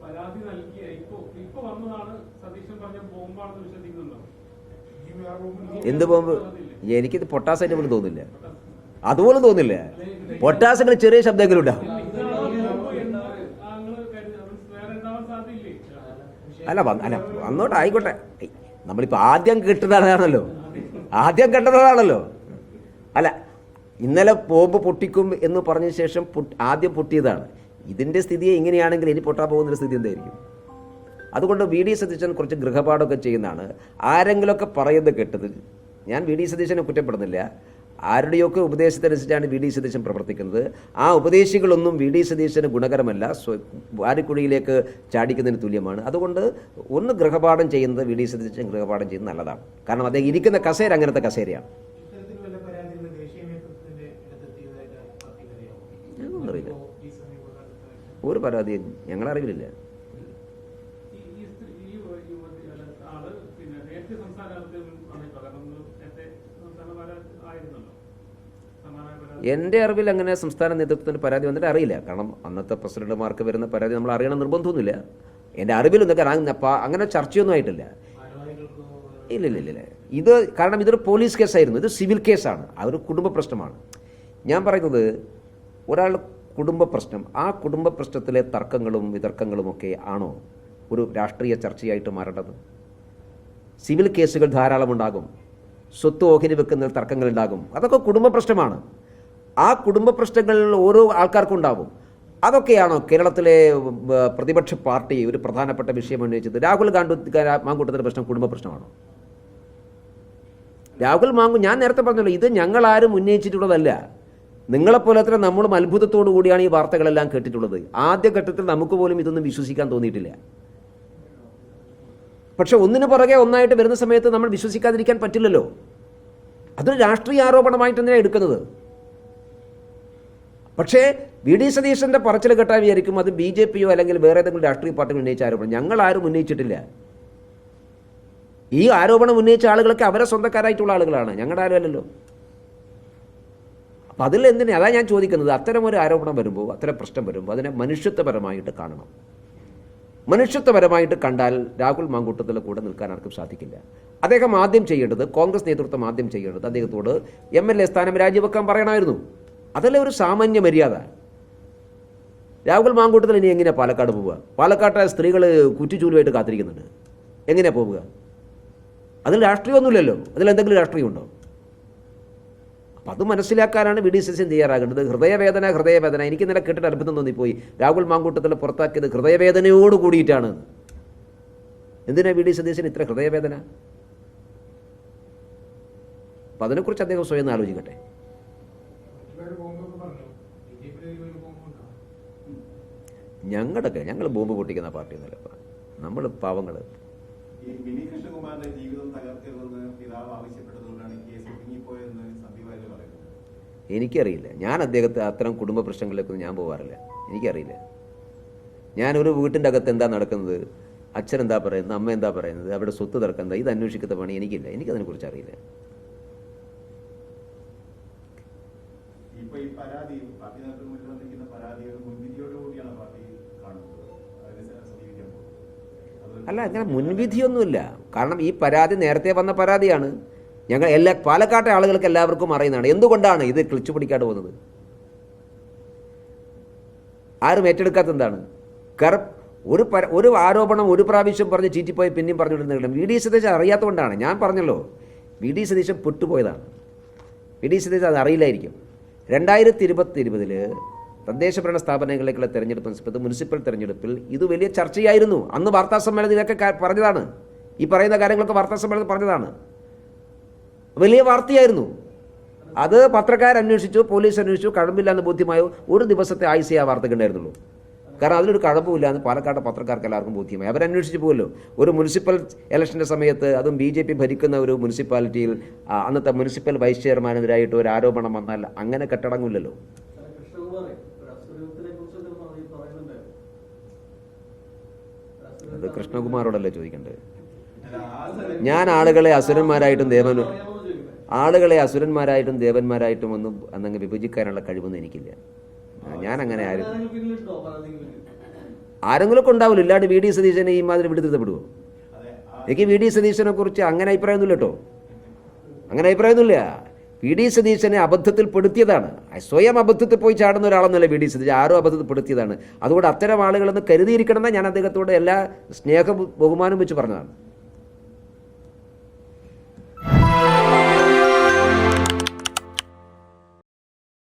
പരാതി നൽകിയ ഇപ്പൊ വന്നതാണ് സതീശൻ പറഞ്ഞ ബോംബാണെന്ന് വിശ്വസിക്കുന്നുണ്ടോ? എന്ത് ബോംബ്? എനിക്കിത് പൊട്ടാസായിട്ട് പോലും തോന്നില്ല, അതുപോലും തോന്നില്ല. പൊട്ടാസങ്ങൾ ചെറിയ ശബ്ദമെങ്കിലും ഉണ്ടാവും. അല്ല വന്നോട്ടെ, ആയിക്കോട്ടെ. നമ്മളിപ്പോൾ ആദ്യം കെട്ടുന്നതാണല്ലോ, അല്ല ഇന്നലെ ബോംബ് പൊട്ടിക്കും എന്ന് പറഞ്ഞ ശേഷം ആദ്യം പൊട്ടിയതാണ്. ഇതിൻ്റെ സ്ഥിതിയെ ഇങ്ങനെയാണെങ്കിൽ ഇനി പൊട്ടാൻ പോകുന്നൊരു സ്ഥിതി എന്തായിരിക്കും? അതുകൊണ്ട് വി ഡി സതീശൻ കുറച്ച് ഗൃഹപാഠമൊക്കെ ചെയ്യുന്നതാണ്. ആരെങ്കിലുമൊക്കെ പറയുന്നത് കേട്ടത്, ഞാൻ വി ഡി സതീശനെ കുറ്റപ്പെടുന്നില്ല, ആരുടെയൊക്കെ ഉപദേശത്തിനനുസരിച്ചാണ് വി ഡി സതീശൻ പ്രവർത്തിക്കുന്നത്. ആ ഉപദേശികളൊന്നും വി ഡി സതീശന് ഗുണകരമല്ല, വാരിക്കുഴിയിലേക്ക് ചാടിക്കുന്നതിന് തുല്യമാണ്. അതുകൊണ്ട് ഒന്ന് ഗൃഹപാഠം ചെയ്യുന്നത്, വി ഡി സതീശൻ ഗൃഹപാഠം ചെയ്യുന്നത് നല്ലതാണ്. കാരണം അദ്ദേഹം ഇരിക്കുന്ന കസേര അങ്ങനത്തെ കസേരയാണ്. അറിയില്ല, ഒരു പരാതിയും ഞങ്ങളറിവില്ല. എൻ്റെ അറിവിൽ അങ്ങനെ സംസ്ഥാന നേതൃത്വത്തിന് പരാതി വന്നിട്ട് അറിയില്ല. കാരണം അന്നത്തെ പ്രസിഡന്റുമാർക്ക് വരുന്ന പരാതി നമ്മൾ അറിയണം നിർബന്ധമൊന്നുമില്ല. എൻ്റെ അറിവിലൊന്നും അങ്ങനെ ചർച്ചയൊന്നും ആയിട്ടില്ല. ഇല്ല. ഇത് കാരണം ഇതൊരു പോലീസ് കേസായിരുന്നു, ഇത് സിവിൽ കേസാണ്, അതൊരു കുടുംബ പ്രശ്നമാണ്. ഞാൻ പറയുന്നത് ഒരാൾ കുടുംബ പ്രശ്നം, ആ കുടുംബ പ്രശ്നത്തിലെ തർക്കങ്ങളും വിതർക്കങ്ങളുമൊക്കെ ആണോ ഒരു രാഷ്ട്രീയ ചർച്ചയായിട്ട് മാറേണ്ടത്? സിവിൽ കേസുകൾ ധാരാളം ഉണ്ടാകും, സ്വത്ത് ഓഹരി വെക്കുന്ന തർക്കങ്ങളുണ്ടാകും, അതൊക്കെ കുടുംബ പ്രശ്നമാണ്. ആ കുടുംബ പ്രശ്നങ്ങളിൽ ഓരോ ആൾക്കാർക്കും ഉണ്ടാവും. അതൊക്കെയാണോ കേരളത്തിലെ പ്രതിപക്ഷ പാർട്ടി ഒരു പ്രധാനപ്പെട്ട വിഷയം ഉന്നയിച്ചത്? രാഹുൽ മാങ്കൂട്ടത്തിൻ്റെ പ്രശ്നം കുടുംബ പ്രശ്നമാണോ? ഞാൻ നേരത്തെ പറഞ്ഞല്ലോ, ഇത് ഞങ്ങളാരും ഉന്നയിച്ചിട്ടുള്ളതല്ല. നിങ്ങളെപ്പോലെ തന്നെ നമ്മളും അത്ഭുതത്തോടു കൂടിയാണ് ഈ വാർത്തകളെല്ലാം കേട്ടിട്ടുള്ളത്. ആദ്യഘട്ടത്തിൽ നമുക്ക് പോലും ഇതൊന്നും വിശ്വസിക്കാൻ തോന്നിയിട്ടില്ല. പക്ഷെ ഒന്നിനു പുറകെ ഒന്നായിട്ട് വരുന്ന സമയത്ത് നമ്മൾ വിശ്വസിക്കാതിരിക്കാൻ പറ്റില്ലല്ലോ. അതൊരു രാഷ്ട്രീയ ആരോപണമായിട്ട് തന്നെയാണ് എടുക്കുന്നത്. പക്ഷേ വി ഡി സതീശൻ്റെ പറച്ചിൽ കേട്ടാൽ വിചാരിക്കും അത് ബി ജെ പിയോ അല്ലെങ്കിൽ വേറെ ഏതെങ്കിലും രാഷ്ട്രീയ പാർട്ടികൾ ഉന്നയിച്ച ആരോപണം. ഞങ്ങളാരും ഉന്നയിച്ചിട്ടില്ല. ഈ ആരോപണം ഉന്നയിച്ച ആളുകളൊക്കെ അവരെ സ്വന്തക്കാരായിട്ടുള്ള ആളുകളാണ്, ഞങ്ങളുടെ ആരും അല്ലല്ലോ. അപ്പം അതിൽ എന്തിനാ, അതാണ് ഞാൻ ചോദിക്കുന്നത്. അത്തരം ഒരു ആരോപണം വരുമ്പോൾ, അത്തരം പ്രശ്നം വരുമ്പോൾ അതിനെ മനുഷ്യത്വപരമായിട്ട് കാണണം. മനുഷ്യത്വപരമായിട്ട് കണ്ടാൽ രാഹുൽ മാങ്കൂട്ടത്തിൻ്റെ കൂടെ നിൽക്കാൻ ആർക്കും സാധിക്കില്ല. അദ്ദേഹം ആദ്യം ചെയ്യേണ്ടത്, കോൺഗ്രസ് നേതൃത്വം ആദ്യം ചെയ്യേണ്ടത്, അദ്ദേഹത്തോട് MLA സ്ഥാനം രാജിവെക്കാൻ പറയണമായിരുന്നു. അതല്ലേ ഒരു സാമാന്യ മര്യാദ. രാഹുൽ മാങ്കൂട്ടത്തിൽ ഇനി എങ്ങനെയാണ് പാലക്കാട് പോവുക? പാലക്കാട്ടെ സ്ത്രീകൾ കുറ്റിച്ചൂലുമായിട്ട് കാത്തിരിക്കുന്നുണ്ട്, എങ്ങനെയാണ് പോവുക? അതിൽ രാഷ്ട്രീയമൊന്നുമില്ലല്ലോ, അതിലെന്തെങ്കിലും രാഷ്ട്രീയമുണ്ടോ? അപ്പം അത് മനസ്സിലാക്കാനാണ് വി ഡി സതീശൻ തയ്യാറാകേണ്ടത്. ഹൃദയവേദന എനിക്ക് ഇന്നലെ കേട്ടിട്ട് അത്ഭുതം തോന്നിപ്പോയി. രാഹുൽ മാങ്കൂട്ടത്തിൽ പുറത്താക്കിയത് ഹൃദയവേദനയോട് കൂടിയിട്ടാണ്. എന്തിനാ വി ഡി സതീശൻ ഇത്ര ഹൃദയവേദന? അപ്പം അതിനെക്കുറിച്ച് അദ്ദേഹം സ്വയം ആലോചിക്കട്ടെ. ഞങ്ങൾ ബോംബ് പൊട്ടിക്കുന്ന പാർട്ടിയൊന്നുമല്ല, നമ്മൾ പാവങ്ങൾ. എനിക്കറിയില്ല, ഞാൻ അദ്ദേഹത്തെ അത്തരം കുടുംബ പ്രശ്നങ്ങളിലേക്കൊന്നും ഞാൻ പോകാറില്ല, എനിക്കറിയില്ല. ഞാനൊരു വീട്ടിൻ്റെ അകത്ത് എന്താ നടക്കുന്നത്, അച്ഛൻ എന്താ പറയുന്നത്, അമ്മ എന്താ പറയുന്നത്, അവിടെ സ്വത്ത് തർക്കം ഇത് അന്വേഷിക്കുന്ന പണി എനിക്കില്ല, എനിക്കതിനെക്കുറിച്ച് അറിയില്ല. അല്ല, അങ്ങനെ മുൻവിധിയൊന്നുമില്ല. കാരണം ഈ പരാതി നേരത്തെ വന്ന പരാതിയാണ്. ഞങ്ങൾ പാലക്കാട്ടെ ആളുകൾക്ക് എല്ലാവർക്കും അറിയുന്നതാണ്. എന്തുകൊണ്ടാണ് ഇത് ക്ലിച്ചു പിടിക്കാതെ പോകുന്നത്? ആരും ഏറ്റെടുക്കാത്ത എന്താണ്? ഒരു ആരോപണം ഒരു പ്രാവശ്യം പറഞ്ഞ് ചീറ്റിപ്പോയി പിന്നെയും പറഞ്ഞുകൊണ്ടിരുന്നില്ല. വി ഡി സതീശൻ അറിയാത്തതുകൊണ്ടാണ്. ഞാൻ പറഞ്ഞല്ലോ, വി ഡി സതീശൻ പെട്ടുപോയതാണ്. വി ഡി സതീശൻ അത് അറിയില്ലായിരിക്കും. 2020 തദ്ദേശഭരണ സ്ഥാപനങ്ങളിലേക്കുള്ള തെരഞ്ഞെടുപ്പ്, മുനിസിപ്പൽ തെരഞ്ഞെടുപ്പിൽ ഇത് വലിയ ചർച്ചയായിരുന്നു. അന്ന് വാർത്താ സമ്മേളനത്തിൽ ഇതൊക്കെ പറഞ്ഞതാണ്. ഈ പറയുന്ന കാര്യങ്ങളൊക്കെ വാർത്താ സമ്മേളനത്തിൽ പറഞ്ഞതാണ്. വലിയ വാർത്തയായിരുന്നു. അത് പത്രക്കാരന്വേഷിച്ചു, പോലീസ് അന്വേഷിച്ചു, കഴമ്പില്ലാന്ന് ബോധ്യമായോ? ഒരു ദിവസത്തെ ആയുസേ ആ വാർത്തയ്ക്ക് ഉണ്ടായിരുന്നുള്ളൂ. കാരണം അതിലൊരു കഴമ്പുമില്ലാന്ന് പാലക്കാട് പത്രക്കാർക്ക് എല്ലാവർക്കും ബോധ്യമായി. അവരന്വേഷിച്ച് പോകുമല്ലോ. ഒരു മുനിസിപ്പൽ ഇലക്ഷൻ്റെ സമയത്ത്, അതും BJP ഭരിക്കുന്ന ഒരു മുനിസിപ്പാലിറ്റിയിൽ അന്നത്തെ മുനിസിപ്പൽ വൈസ് ചെയർമാനെതിരായിട്ട് ഒരു ആരോപണം വന്നാൽ അങ്ങനെ കെട്ടടങ്ങില്ലല്ലോ. അത് കൃഷ്ണകുമാരോടല്ലേ ചോദിക്കേണ്ടത്. ഞാൻ ആളുകളെ അസുരന്മാരായിട്ടും ദേവന്മാരായിട്ടും ഒന്നും അന്നങ്ങ് വിഭജിക്കാനുള്ള കഴിവൊന്നും എനിക്കില്ല. ഞാൻ അങ്ങനെ ആരും ആരെങ്കിലുമൊക്കെ ഉണ്ടാവില്ല, ഇല്ലാണ്ട് വി ഡി സതീശനെ ഈ മാതിരി വിടുത്തപ്പെടുമോ? എനിക്ക് വി ഡി സതീശനെ കുറിച്ച് അങ്ങനെ അഭിപ്രായമൊന്നുമില്ല കേട്ടോ, അങ്ങനെ അഭിപ്രായമൊന്നുമില്ല. വി ഡി സതീശനെ അബദ്ധത്തിൽ പെടുത്തിയതാണ്, സ്വയം അബദ്ധത്തിൽ പോയി ചാടുന്ന ഒരാളെന്നല്ല വി ഡി സതീശൻ, ആരോ അബദ്ധത്തിൽ പെടുത്തിയതാണ്. അതുകൊണ്ട് അത്തരം ആളുകളെന്ന് കരുതിയിരിക്കണമെന്ന് ഞാൻ അദ്ദേഹത്തോട് എല്ലാ സ്നേഹ ബഹുമാനം വെച്ച് പറഞ്ഞതാണ്.